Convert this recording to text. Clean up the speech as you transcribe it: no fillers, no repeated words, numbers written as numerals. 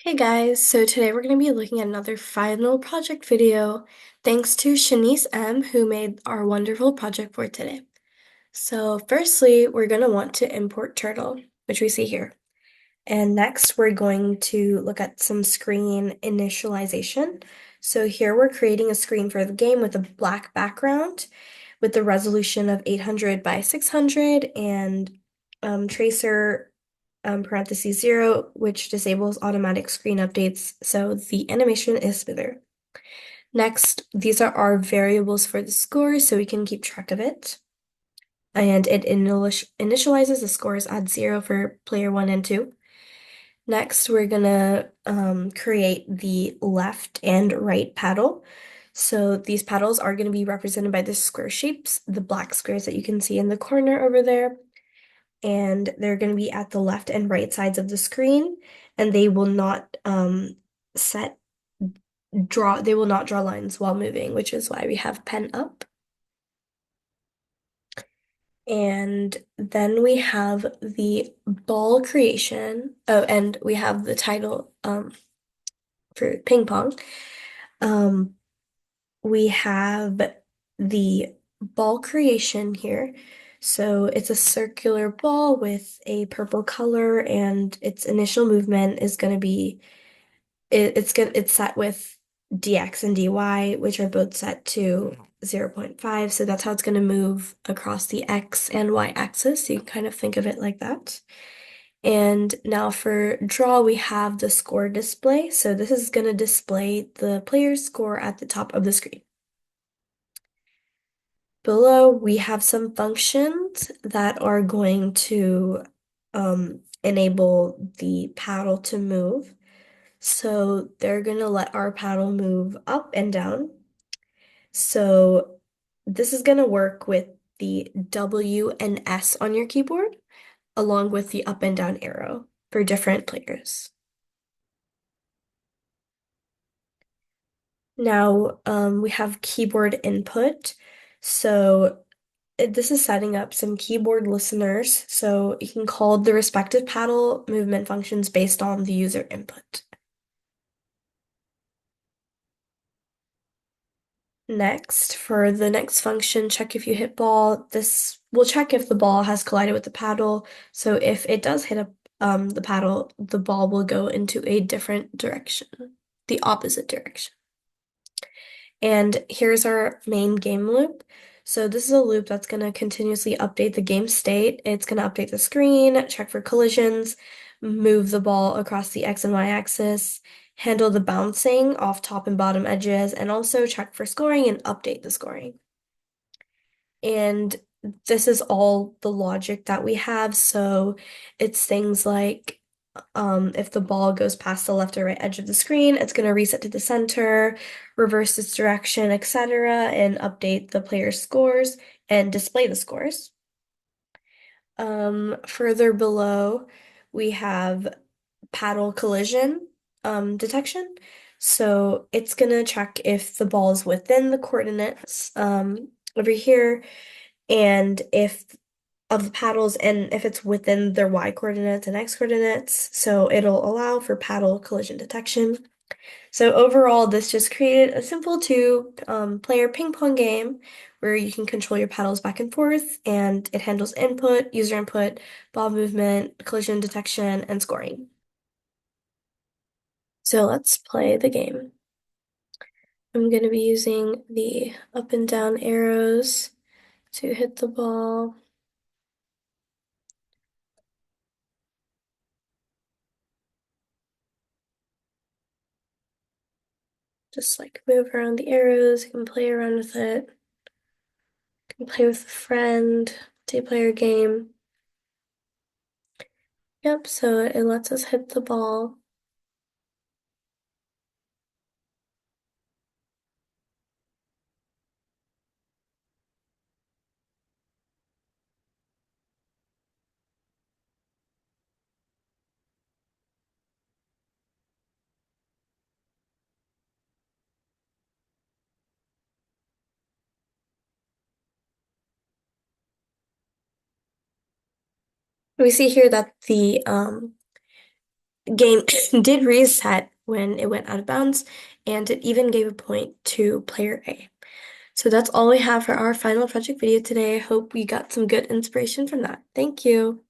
Hey guys, so today we're going to be looking at another final project video thanks to Shanice M who made our wonderful project for today. So firstly, we're going to want to import turtle, which we see here. And next, we're going to look at some screen initialization. So here we're creating a screen for the game with a black background with the resolution of 800 by 600 and tracer parentheses 0, which disables automatic screen updates, so the animation is smoother. Next, these are our variables for the score, so we can keep track of it. And it initializes the scores at 0 for player 1 and 2. Next, we're gonna create the left and right paddle. So these paddles are going to be represented by the square shapes, the black squares that you can see in the corner over there. And they're going to be at the left and right sides of the screen, and they will not set they will not draw lines while moving, which is why we have pen up. And then we have the ball creation. Oh, and we have the title for ping pong. Um, we have the ball creation here. So it's a circular ball with a purple color, and its initial movement is going to be it's set with dx and dy, which are both set to 0.5. So that's how it's going to move across the x and y axis. So you can kind of think of it like that. And now for draw, we have the score display. So this is going to display the player's score at the top of the screen. Below, we have some functions that are going to enable the paddle to move. So they're going to let our paddle move up and down. So this is going to work with the W and S on your keyboard, along with the up and down arrow for different players. Now, we have keyboard input. So this is setting up some keyboard listeners, so you can call the respective paddle movement functions based on the user input. Next, for the next function, check if you hit ball. This will check if the ball has collided with the paddle. So if it does hit the paddle, the ball will go into a different direction, the opposite direction. And here's our main game loop. So this is a loop that's going to continuously update the game state. It's going to update the screen, check for collisions, move the ball across the X and Y axis, handle the bouncing off top and bottom edges, and also check for scoring and update the scoring. And this is all the logic that we have. So it's things like if the ball goes past the left or right edge of the screen, it's going to reset to the center, reverse its direction, etc., and update the player's scores and display the scores. Further below, we have paddle collision detection. So it's going to check if the ball is within the coordinates over here, and if of the paddles, and if it's within their y coordinates and x coordinates. So it'll allow for paddle collision detection. So overall, this just created a simple two-player ping pong game where you can control your paddles back and forth, and it handles input, user input, ball movement, collision detection, and scoring. So let's play the game. I'm going to be using the up and down arrows to hit the ball. Just like move around the arrows, you can play around with it. You can play with a friend, two-player game. Yep, so it lets us hit the ball. We see here that the game did reset when it went out of bounds, and it even gave a point to player A. So that's all we have for our final project video today. I hope we got some good inspiration from that. Thank you.